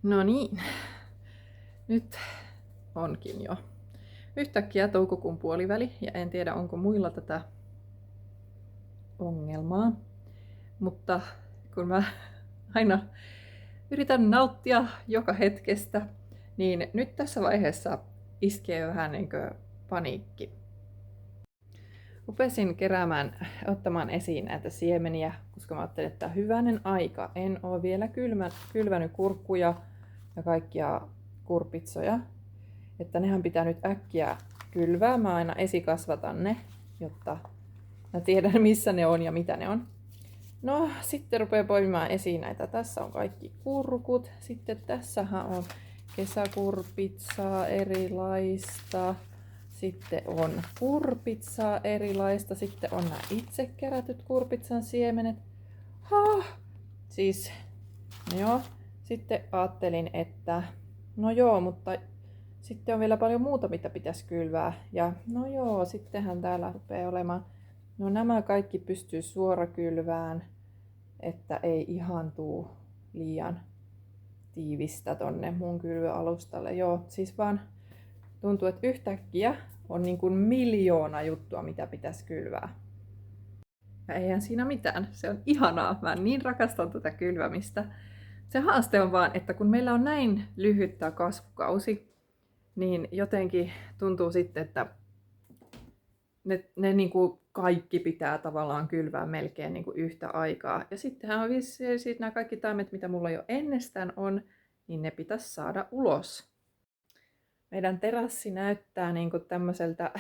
No niin, nyt onkin jo yhtäkkiä toukokuun puoliväli ja en tiedä onko muilla tätä ongelmaa, mutta kun mä aina yritän nauttia joka hetkestä, niin nyt tässä vaiheessa iskee vähän niin kuin paniikki. Rupesin ottamaan esiin näitä siemeniä, koska mä ajattelin, että hyvänen aika, en ole vielä kylvänyt kurkkuja ja kaikkia kurpitsoja. Että nehän pitää nyt äkkiä kylvää. Mä aina esikasvatan ne, jotta mä tiedän missä ne on ja mitä ne on. No, sitten rupeaa poimimaan esiin näitä. Tässä on kaikki kurkut. Sitten tässähän on kesäkurpitsaa erilaista. Sitten on kurpitsaa erilaista. Sitten on nämä itse kerätyt kurpitsan siemenet. Siis, no joo. Sitten ajattelin, että no joo, mutta sitten on vielä paljon muuta, mitä pitäisi kylvää. Ja no joo, sittenhän täällä rupeaa olemaan. No nämä kaikki pystyy suorakylvään, että ei ihan tuu liian tiivistä tonne mun kylvöalustalle. Joo, siis vaan tuntuu, että yhtäkkiä on niin kuin miljoona juttua, mitä pitäisi kylvää. Ja eihän siinä mitään. Se on ihanaa. Mä niin rakastan tätä kylvämistä. Se haaste on vaan, että kun meillä on näin lyhyt tämä kasvukausi, niin jotenkin tuntuu sitten, että ne niin kuin kaikki pitää tavallaan kylvää melkein niin kuin yhtä aikaa. Ja sittenhän on vissiin nämä kaikki taimet, mitä mulla jo ennestään on, niin ne pitäisi saada ulos. Meidän terassi näyttää niin kuin tämmöiseltä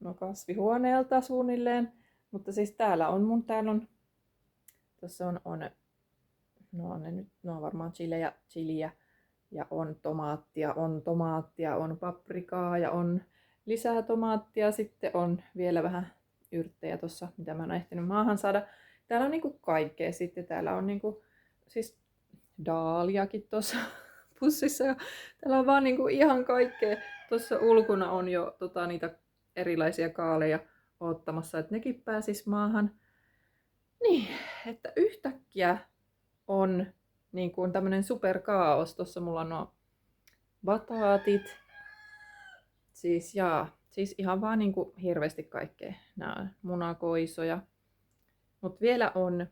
no kasvihuoneelta suunnilleen. Mutta siis täällä on tuossa on no varmaan chiliä ja on tomaattia, on paprikaa ja on lisää tomaattia, sitten on vielä vähän yrttejä tuossa, mitä mä oon ehtinyt maahan saada. Täällä on niinku kaikkea, sitten täällä on niinku, siis daaliakin tuossa pussissa ja täällä on vaan niinku ihan kaikkea. Tuossa ulkona on jo niitä erilaisia kaaleja odottamassa, että nekin pääsis maahan. Niin, että yhtäkkiä on niin kuin tämmönen superkaos. Tuossa mulla on nuo bataatit. Siis ihan vaan niin kuin hirveästi kaikkea. Nää munakoisoja. Mutta vielä on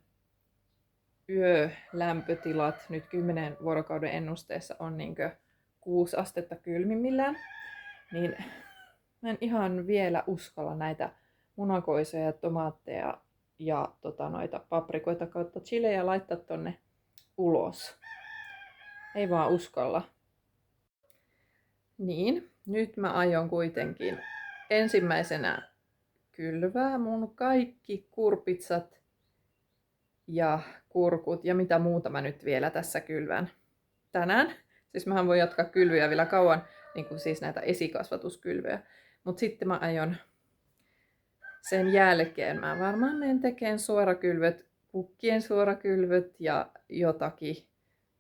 yölämpötilat. Nyt 10 vuorokauden ennusteessa on niin kuin 6 astetta kylmimmillään. Niin mä en ihan vielä uskalla näitä munakoisoja ja tomaatteja ja noita paprikoita kautta chilejä laittaa tonne ulos. Ei vaan uskalla. Niin, nyt mä aion kuitenkin ensimmäisenä kylvää mun kaikki kurpitsat ja kurkut ja mitä muuta mä nyt vielä tässä kylvän tänään. Siis mähän voi jatkaa kylvyjä vielä kauan, niin kuin siis näitä esikasvatuskylvyjä. Mutta sitten mä aion sen jälkeen, mä varmaan menen tekemään suorakylvöt, kukkien suorakylvöt ja jotakin,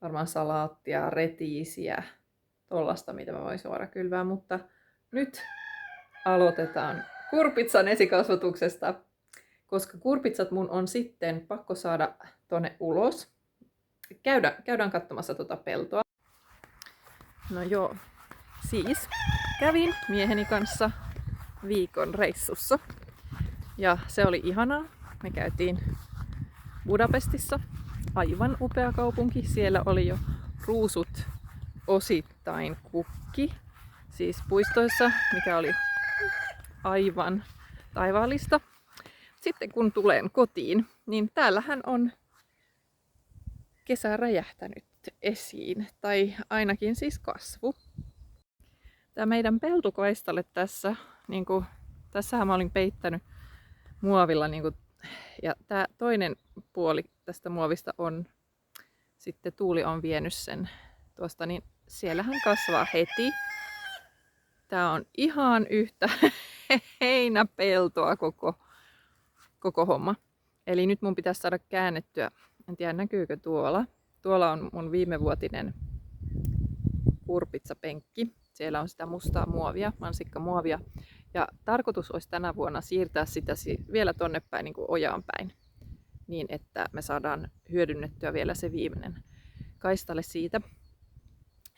varmaan salaattia, retiisiä, tollasta mitä mä voin suorakylvää. Mutta nyt aloitetaan kurpitsan esikasvatuksesta, koska kurpitsat mun on sitten pakko saada tonne ulos. Käydään katsomassa tuota peltoa. No joo, siis kävin mieheni kanssa viikon reissussa. Ja se oli ihanaa. Me käytiin Budapestissa. Aivan upea kaupunki. Siellä oli jo ruusut osittain kukki. Siis puistoissa, mikä oli aivan taivaallista. Sitten kun tulen kotiin, niin täällähän on kesä räjähtänyt esiin. Tai ainakin siis kasvu. Tämä meidän peltokaistalle tässä, niin kuin, tässähän mä olin peittänyt muovilla, niin kuin, ja tämä toinen puoli tästä muovista on, sitten tuuli on vienyt sen tuosta, niin siellähän kasvaa heti. Tää on ihan yhtä heinäpeltoa koko homma. Eli nyt mun pitäisi saada käännettyä, en tiedä näkyykö tuolla. Tuolla on mun viimevuotinen kurpitsapenkki. Siellä on sitä mustaa muovia, mansikkamuovia. Ja tarkoitus olisi tänä vuonna siirtää sitä vielä tonne päin, niin kuin ojaan päin. Niin, että me saadaan hyödynnettyä vielä se viimeinen kaistalle siitä.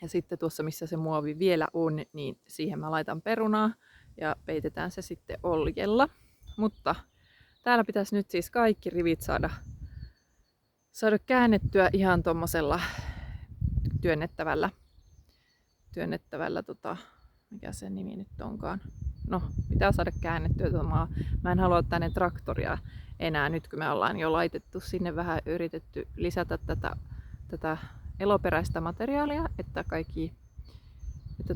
Ja sitten tuossa, missä se muovi vielä on, niin siihen mä laitan perunaa ja peitetään se sitten oljella. Mutta täällä pitäisi nyt siis kaikki rivit saada käännettyä ihan tommosella työnnettävällä mikä sen nimi nyt onkaan. No, pitää saada käännettyä tuota. Mä en halua tänne traktoria enää nyt, kun me ollaan jo laitettu sinne vähän yritetty lisätä tätä eloperäistä materiaalia, että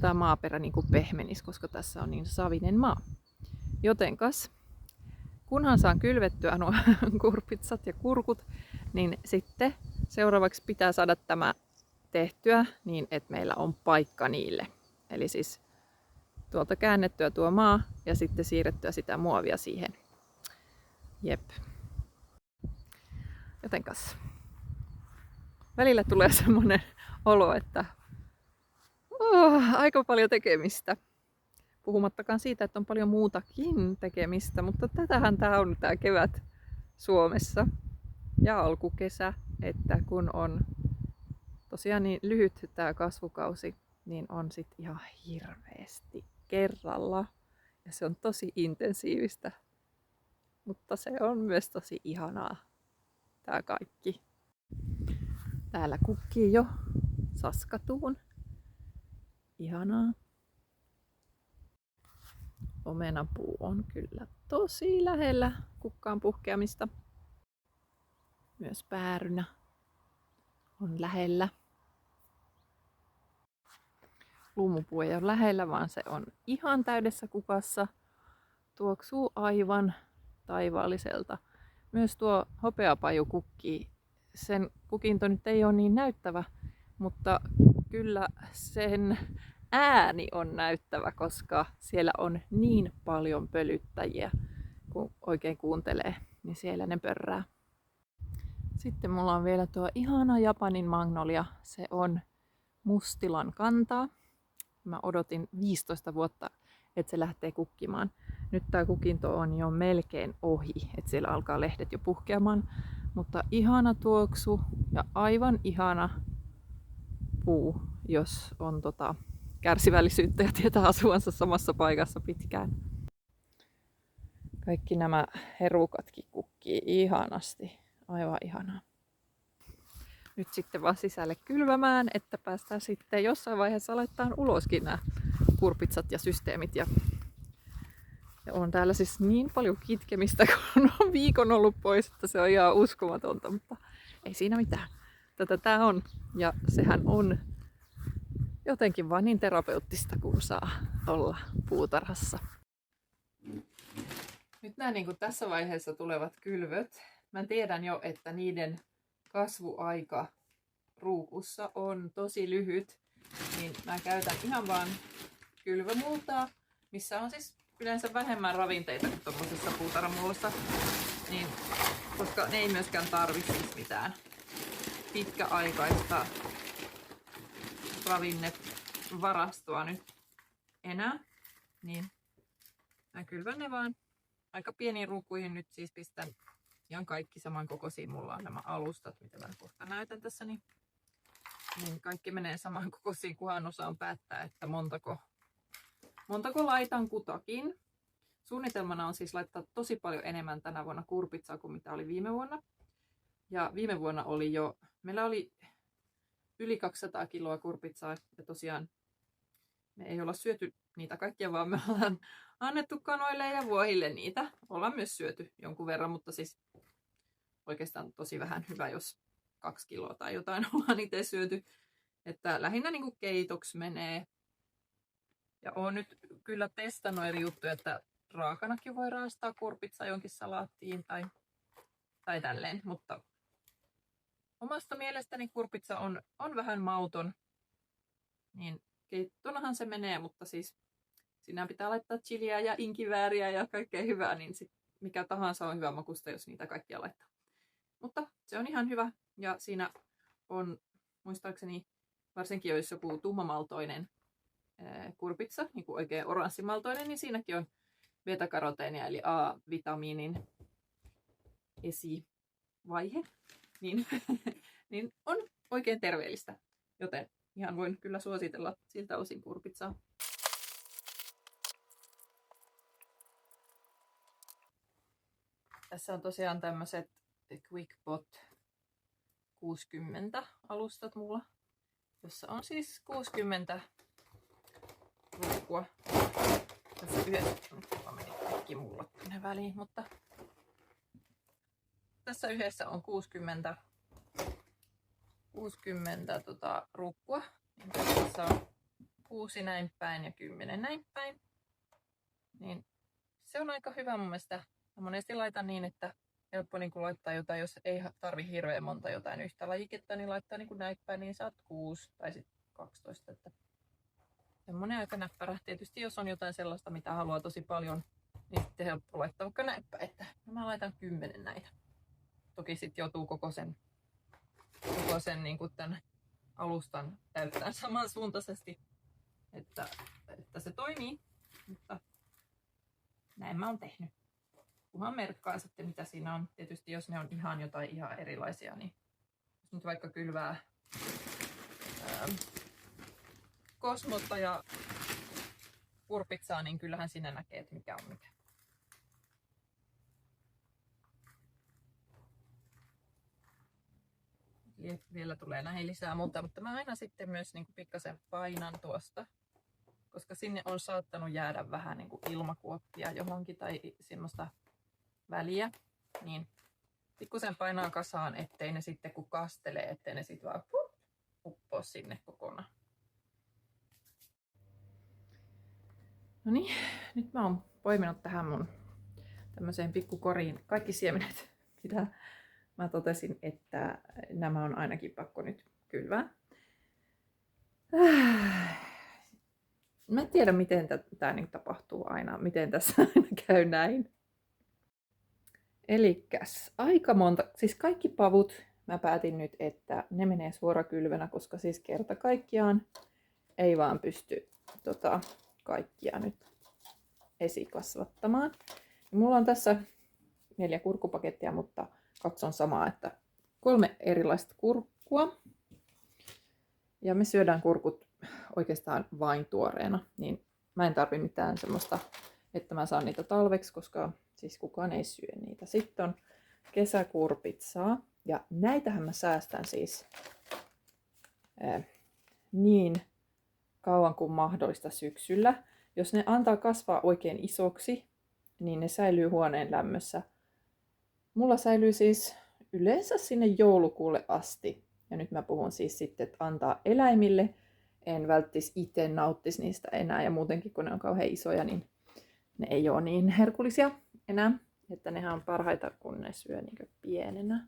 tämä maaperä niin kuin pehmenisi, koska tässä on niin savinen maa. Jotenkas, kunhan saan kylvettyä nuo kurpitsat ja kurkut, niin sitten seuraavaksi pitää saada tämä tehtyä niin, että meillä on paikka niille. Eli siis tuolta käännettyä tuo maa ja sitten siirrettyä sitä muovia siihen. Jep. Jotenkas välillä tulee semmoinen olo, että aika paljon tekemistä. Puhumattakaan siitä, että on paljon muutakin tekemistä, mutta tätähän tää on tää kevät Suomessa ja alkukesä, että kun on tosiaan niin lyhyt tää kasvukausi, niin on sit ihan hirveästi kerralla ja se on tosi intensiivistä, mutta se on myös tosi ihanaa tää kaikki. Täällä kukkii jo saskatuun. Ihanaa. Omenapuu on kyllä tosi lähellä kukkaan puhkeamista. Myös päärynä on lähellä. Luumupuu ei ole lähellä, vaan se on ihan täydessä kukassa. Tuoksuu aivan taivaalliselta. Myös tuo hopeapaju kukkii. Sen kukinto nyt ei ole niin näyttävä, mutta kyllä sen ääni on näyttävä, koska siellä on niin paljon pölyttäjiä, kun oikein kuuntelee, niin siellä ne pörrää. Sitten mulla on vielä tuo ihana Japanin magnolia. Se on mustilan kantaa. Mä odotin 15 vuotta, että se lähtee kukkimaan. Nyt tää kukinto on jo melkein ohi, että siellä alkaa lehdet jo puhkeamaan. Mutta ihana tuoksu ja aivan ihana puu, jos on kärsivällisyyttä ja tietää asuvansa samassa paikassa pitkään. Kaikki nämä herukatkin kukkii ihanasti. Aivan ihanaa. Nyt sitten vaan sisälle kylvämään, että päästään sitten jossain vaiheessa laittamaan uloskin nämä kurpitsat ja systeemit. Ja on täällä siis niin paljon kitkemistä, kun on viikon ollut pois, että se on ihan uskomatonta, mutta ei siinä mitään. Tätä tää on, ja sehän on jotenkin vaan niin terapeuttista, kun saa olla puutarhassa. Nyt nämä niin kuin tässä vaiheessa tulevat kylvöt. Mä tiedän jo, että niiden kasvuaika ruukussa on tosi lyhyt, niin mä käytän ihan vaan kylvömultaa, missä on siis yleensä vähemmän ravinteita kuin tuollaisessa puutarhamullossa, niin, koska ne ei myöskään tarvitse mitään pitkäaikaista ravinnevarastoa nyt enää, niin mä kylvän ne vaan aika pieniin ruukuihin. Nyt siis pistän ihan kaikki samankokoisiin. Mulla on nämä alustat, mitä mä kohta näytän tässä, niin kaikki menee samankokoisiin, kunhan osaan päättää, että montako laitan kutakin. Suunnitelmana on siis laittaa tosi paljon enemmän tänä vuonna kurpitsaa kuin mitä oli viime vuonna. Ja viime vuonna meillä oli yli 200 kiloa kurpitsaa, ja tosiaan me ei olla syöty niitä kaikkia, vaan me ollaan annettu kanoille ja vuohille niitä. Ollaan myös syöty jonkun verran, mutta siis oikeastaan tosi vähän, hyvä, jos 2 kiloa tai jotain ollaan itse syöty. Että lähinnä niin kuin keitoksi menee. Ja oon nyt kyllä testannut eri juttuja, että raakanakin voi raastaa kurpitsaa jonkin salaattiin tai tälleen, mutta omasta mielestäni kurpitsa on vähän mauton, niin keittonahan se menee, mutta siis siinä pitää laittaa chiliä ja inkivääriä ja kaikkea hyvää, niin sit mikä tahansa on hyvä makusta, jos niitä kaikkia laittaa. Mutta se on ihan hyvä, ja siinä on muistaakseni, varsinkin jos joku tummamaltoinen kurpitsa, niin kuin oikein oranssimaltoinen, niin siinäkin on beta-karoteenia eli A-vitamiinin esivaihe. Niin, niin on oikein terveellistä. Joten ihan voin kyllä suositella siltä osin kurpitsaa. Tässä on tosiaan tämmöiset QuickBot 60 alustat mulla, jossa on siis 60 ruukua. Tässä yhdessä meni kaikki mulla tänne väliin, mutta tässä yhdessä on 60 ruukkua. Tässä on 6 näin päin ja 10 näin päin. Niin se on aika hyvä mun mielestä. Mä monesti laitan niin, että helppo niin laittaa jotain, jos ei tarvi hirveän monta jotain yhtä lajiketta, niin laittaa niin näin päin, niin saat 6 tai sitten 12. Että semmonen aika näppärä. Tietysti jos on jotain sellaista, mitä haluaa tosi paljon, niin sitten helppo laittaa vaikka näin päin. Että mä laitan 10 näitä. Toki sitten joutuu koko sen niin kuin tämän alustan täyttämään samansuuntaisesti, että se toimii. Mutta näin mä oon tehnyt. Kunhan merkkaa sitten mitä siinä on. Tietysti jos ne on ihan jotain ihan erilaisia, niin jos nyt vaikka kylvää kosmosta ja kurpitsaa, niin kyllähän siinä näkee, että mikä on mikä. Vielä tulee näihin lisää muuta, mutta mä aina sitten myös niin kuin pikkasen painan tuosta, koska sinne on saattanut jäädä vähän niin kuin ilmakuoppia johonkin tai semmoista väliä, niin pikkusen painaa kasaan, ettei ne sitten kun kastelee, ettei ne sitten vaan uppoo sinne kokonaan. No niin, nyt mä oon poiminut tähän mun tämmöiseen pikkukoriin kaikki siemenet, mitä mä totesin, että nämä on ainakin pakko nyt kylvää. Mä en tiedä, miten tämä niin tapahtuu aina, miten tässä aina käy näin. Elikkäs aika monta, siis kaikki pavut mä päätin nyt, että ne menee suorakylvönä, koska siis kerta kaikkiaan ei vaan pysty kaikkia nyt esikasvattamaan. Mulla on tässä 4 kurkkupakettia, mutta katson samaa, että 3 erilaista kurkkua. Ja me syödään kurkut oikeastaan vain tuoreena, niin mä en tarvi mitään semmoista, että mä saan niitä talveksi, koska siis kukaan ei syö niitä. Sitten on kesäkurpitsaa, ja näitähän mä säästän siis niin kauan kuin mahdollista syksyllä. Jos ne antaa kasvaa oikein isoksi, niin ne säilyy huoneen lämmössä. Mulla säilyy siis yleensä sinne joulukuulle asti. Ja nyt mä puhun siis sitten, että antaa eläimille. En välttis itse nauttisi niistä enää. Ja muutenkin, kun ne on kauhean isoja, niin ne ei ole niin herkullisia enää. Että nehän on parhaita, kun ne syö niin pienenä.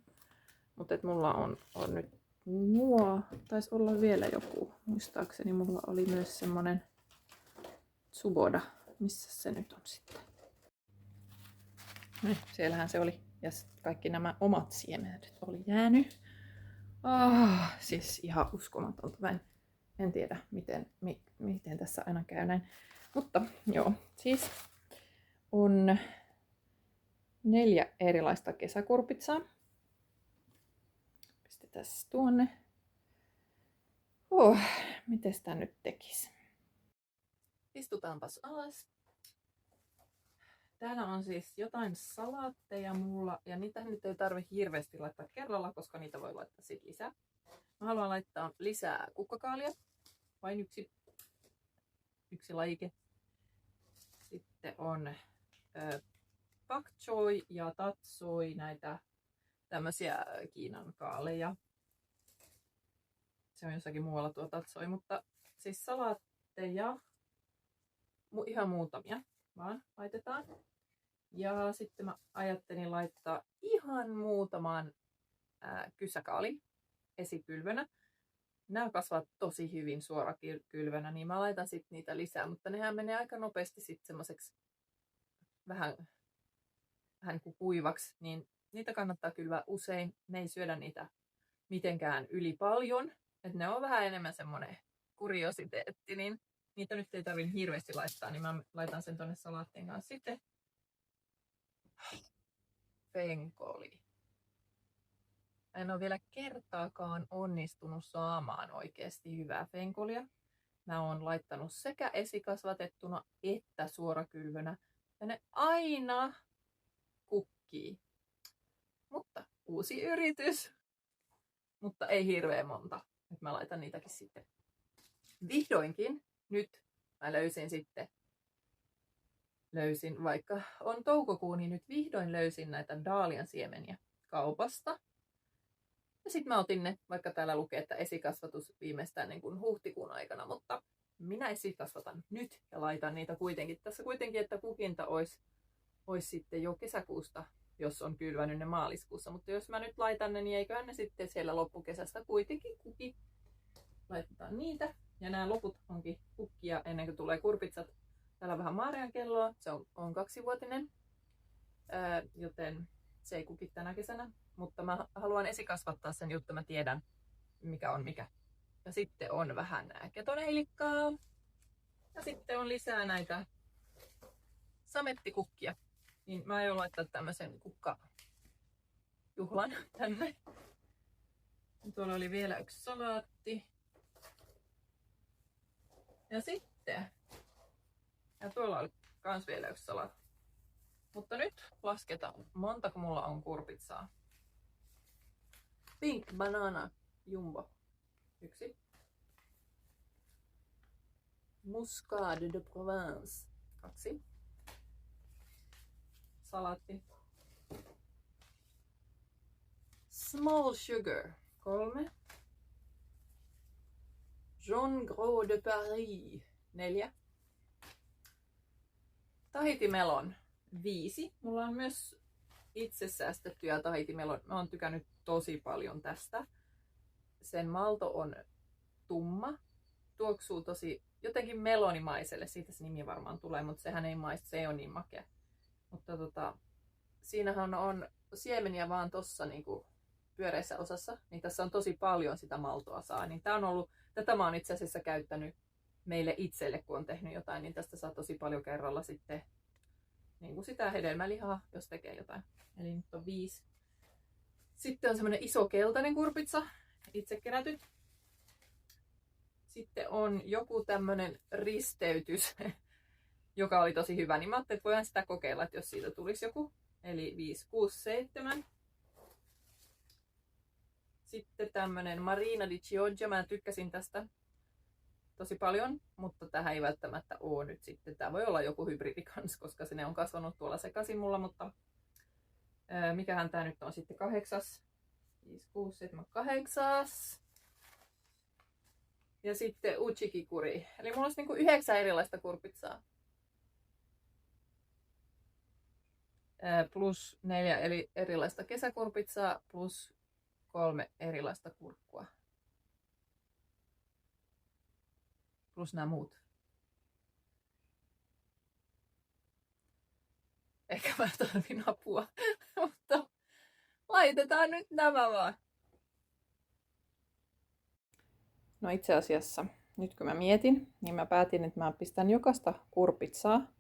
Mutta mulla on nyt nuo. Taisi olla vielä joku. Muistaakseni mulla oli myös semmonen Tsuboda. Missä se nyt on sitten? Siellähän se oli. Ja kaikki nämä omat siemenet oli jäänyt. Siis ihan uskomatonta. Mä en tiedä, miten tässä aina käy näin. Mutta joo, siis on 4 erilaista kesäkurpitsaa. Pistetään tuonne. Miten sitä nyt tekisi? Istutaanpas alas. Täällä on siis jotain salaatteja mulla, ja niitä nyt ei tarvitse hirveästi laittaa kerralla, koska niitä voi laittaa sitten lisää. Mä haluan laittaa lisää kukkakaalia, vain yksi lajike. Sitten on pak choi ja tatsoi, näitä tämmöisiä Kiinan kaaleja. Se on jossakin muualla tuo tatsoi, mutta siis salaatteja, ihan muutamia vaan laitetaan. Ja sitten mä ajattelin laittaa ihan muutaman kyssäkaalin esikylvönä. Nämä kasvavat tosi hyvin suorakylvönä, niin mä laitan sitten niitä lisää, mutta nehän menee aika nopeasti sitten semmoiseksi vähän niin kuin kuivaksi, niin niitä kannattaa kylvää usein. Ne ei syödä niitä mitenkään yli paljon, että ne on vähän enemmän semmoinen kuriositeetti, niin niitä nyt ei tarvitse hirveästi laittaa, niin mä laitan sen tonne salaattiin kanssa sitten. Fenkoli. En ole vielä kertaakaan onnistunut saamaan oikeasti hyvää fenkolia. Mä oon laittanut sekä esikasvatettuna että suorakylvönä. Ja ne aina kukkii. Mutta uusi yritys. Mutta ei hirveän monta. Nyt mä laitan niitäkin sitten. Vihdoinkin nyt mä löysin, vaikka on toukokuu, niin nyt vihdoin löysin näitä daalian siemeniä kaupasta. Ja sitten mä otin ne, vaikka täällä lukee, että esikasvatus viimeistään niin kuin huhtikuun aikana, mutta minä esikasvatan nyt ja laitan niitä kuitenkin. Tässä kuitenkin, että kukinta olisi sitten jo kesäkuusta, jos on kylvänyt ne maaliskuussa. Mutta jos mä nyt laitan ne, niin eiköhän ne sitten siellä loppukesästä kuitenkin kuki. Laitetaan niitä. Ja nämä loput onkin kukkia ennen kuin tulee kurpitsat. Täällä on vähän maariankelloa. Se on 2-vuotinen, joten se ei kuki tänä kesänä. Mutta mä haluan esikasvattaa sen, jotta mä tiedän, mikä on mikä. Ja sitten on vähän nää ketoneilikkaa. Ja sitten on lisää näitä samettikukkia. Niin mä aion laittaa tämmösen kukkajuhlan tänne. Tuolla oli vielä yksi salaatti. Ja sitten. Ja tuolla oli kans vielä yksi salaatti. Mutta nyt lasketaan, montako mulla on kurpitsaa. Pink banana jumbo. 1. Muscade de Provence. 2. Salaatti. Small sugar. 3. Jaune Gros de Paris. 4. Tahiti melon. 5. Mulla on myös itse säästettyjä Tahiti melon. Mä oon tykännyt tosi paljon tästä. Sen malto on tumma. Tuoksuu tosi jotenkin melonimaiselle. Siitä se nimi varmaan tulee, mutta sehän ei maistu. Se ei ole niin makea. Mutta siinähän on siemeniä vaan tossa niinku pyöreässä osassa. Niin tässä on tosi paljon sitä maltoa saa. Niin tätä mä oon itse asiassa käyttänyt meille itselle, kun on tehnyt jotain. Niin tästä saa tosi paljon kerralla sitten niin kuin sitä hedelmälihaa, jos tekee jotain. Eli nyt on 5. Sitten on semmonen iso keltainen kurpitsa, itse kerätyt. Sitten on joku tämmönen risteytys, joka oli tosi hyvä. Niin mä ajattelin, että voidaan sitä kokeilla, että jos siitä tulisi joku. Eli 5, 6, 7. Sitten tämmönen Marina di Chioggia. Mä tykkäsin tästä tosi paljon, mutta tähän ei välttämättä ole nyt sitten. Tää voi olla joku hybridi kans, koska se on kasvanut tuolla sekaisin mulla, mutta mikähän tää nyt on sitten 8. 5, 6, 7, 8. Ja sitten uchikikuri. Eli mulla olisi niinku 9 erilaista kurpitsaa. Plus 4 eli erilaista kesäkurpitsaa plus 3 erilaista kurkkua. Plus nämä muut. Ehkä mä tarvin apua, mutta laitetaan nyt nämä vaan. No itse asiassa, nyt kun mä mietin, niin mä päätin, että mä pistän jokaista kurpitsaa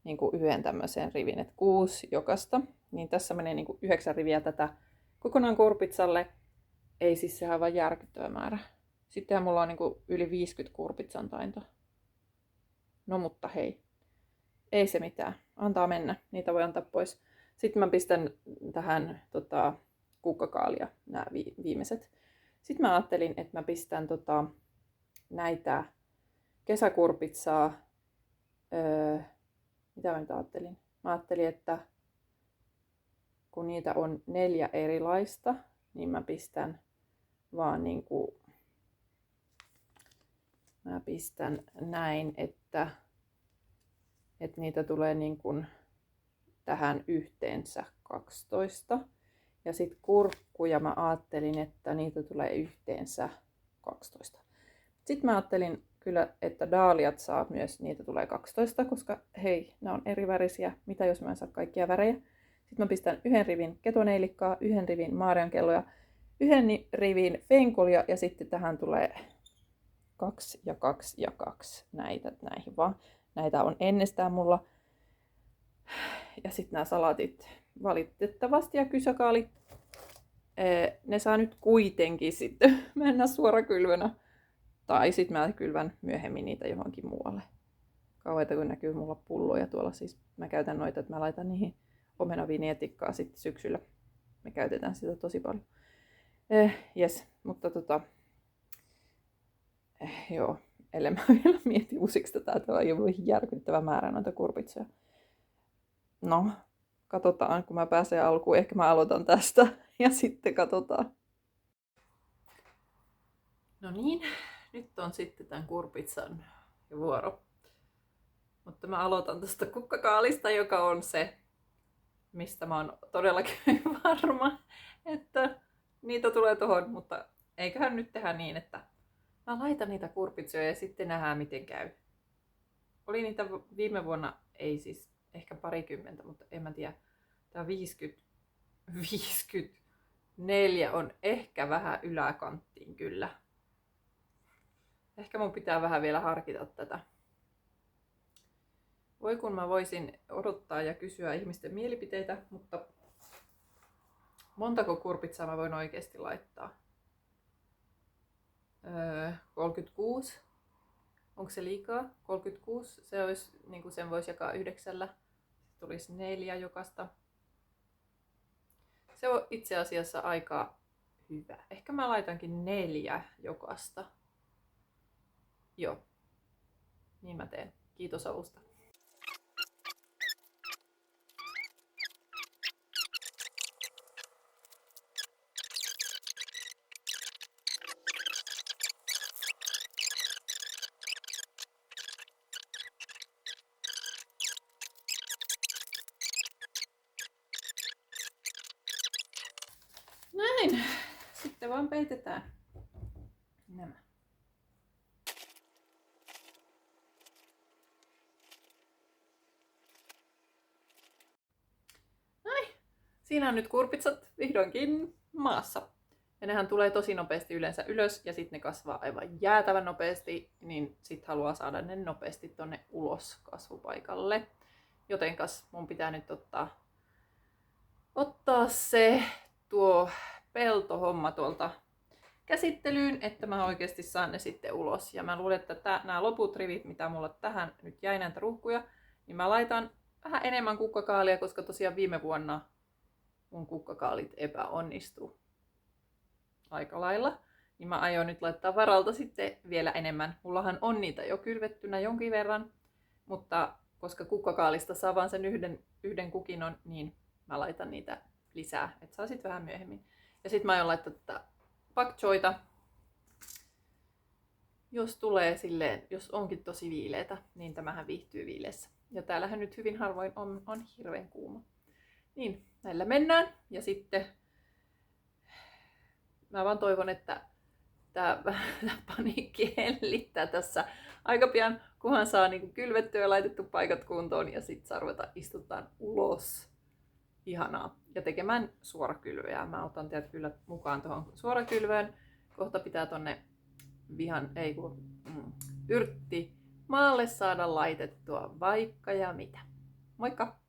niin kuin yhden tämmöiseen rivin, että 6 jokaista. Niin tässä menee niin kuin 9 riviä tätä kokonaan kurpitsalle. Ei siis sehän vaan järkyttävä määrä. Sittenhän mulla on niin kuin yli 50 kurpitsan tainto. No mutta hei, ei se mitään. Antaa mennä. Niitä voi antaa pois. Sitten mä pistän tähän kukkakaalia, nämä viimeiset. Sitten mä ajattelin, että mä pistän näitä kesäkurpitsaa. Mitä mä nyt ajattelin? Mä ajattelin, että kun niitä on 4 erilaista, niin mä pistän vaan niinku mä pistän näin, että niitä tulee niin kuin tähän yhteensä 12. Ja sitten kurkkuja mä ajattelin, että niitä tulee yhteensä 12. Sitten mä ajattelin kyllä, että daaliat saa myös, niitä tulee 12, koska hei, nämä on eri värisiä. Mitä jos mä en saa kaikkia värejä? Sitten mä pistän 1 rivin ketoneilikkaa, 1 rivin maariankelloja, 1 rivin fenkolia ja sitten tähän tulee 2 ja 2 ja 2 näihin vaan. Näitä on ennestään mulla. Ja sitten nämä salaatit valitettavasti ja kysäkaali ne saa nyt kuitenkin sitten mennä suorakylvönä. Tai sitten mä kylvän myöhemmin niitä johonkin muualle. Kauheita kun näkyy mulla pulloja tuolla. Siis mä käytän noita, että mä laitan niihin omenavinietikkaa sitten syksyllä. Me käytetään sitä tosi paljon. Jes, mutta joo, ellei mä vielä mieti uusiksi tätä, että on jo järkyttävä määrä noita kurpitsoja. No, katsotaan, kun mä pääsen alkuun. Ehkä mä aloitan tästä ja sitten katsotaan. No niin, nyt on sitten tämän kurpitsan vuoro. Mutta mä aloitan tästä kukkakaalista, joka on se, mistä mä oon todellakin varma, että niitä tulee tuohon. Mutta eiköhän nyt tehdä niin, että mä laitan niitä kurpitsoja ja sitten nähdään miten käy. Oli niitä viime vuonna, ei siis ehkä parikymmentä, mutta en mä tiedä. Tää 54 on ehkä vähän yläkanttiin kyllä. Ehkä mun pitää vähän vielä harkita tätä. Voi kun mä voisin odottaa ja kysyä ihmisten mielipiteitä, mutta montako kurpitsaa mä voin oikeasti laittaa? 36. Onko se liikaa? 36. Se olisi, niin kuin sen voisi jakaa 9. Tulisi 4 jokasta. Se on itse asiassa aika hyvä. Ehkä mä laitankin 4 jokasta. Joo. Niin mä teen. Kiitos avusta. Näin. Sitten vaan peitetään nämä. Näin. Siinä on nyt kurpitsat vihdoinkin maassa. Ja nehän tulee tosi nopeasti yleensä ylös ja sitten ne kasvaa aivan jäätävän nopeasti, niin sitten haluaa saada ne nopeasti tonne ulos kasvupaikalle. Jotenkas mun pitää nyt ottaa se tuo peltohomma tuolta käsittelyyn, että mä oikeasti saan ne sitten ulos. Ja mä luulen, että nämä loput rivit, mitä mulla tähän nyt jäi näitä ruuhkuja, niin mä laitan vähän enemmän kukkakaalia, koska tosiaan viime vuonna mun kukkakaalit epäonnistuu aika lailla. Niin mä aion nyt laittaa varalta sitten vielä enemmän. Mullahan on niitä jo kylvettynä jonkin verran, mutta koska kukkakaalista saa vaan sen yhden kukinon, niin mä laitan niitä lisää, että saa sitten vähän myöhemmin. Ja sitten mä aion laittaa tätä pak choita. Jos tulee silleen, jos onkin tosi viileetä, niin tämähän viihtyy viileessä. Ja täällähän nyt hyvin harvoin on hirveän kuuma. Niin, näillä mennään. Ja sitten mä vaan toivon, että tää paniikki hellittää tässä aika pian, kunhan saa niinku kylvettyä ja laitettu paikat kuntoon ja sitten saa ruveta istuttaa ulos. Ihanaa. Ja tekemään suorakylvöjä. Mä otan teidät kyllä mukaan tuohon suorakylvöön. Kohta pitää tonne yrtti maalle saada laitettua vaikka ja mitä. Moikka!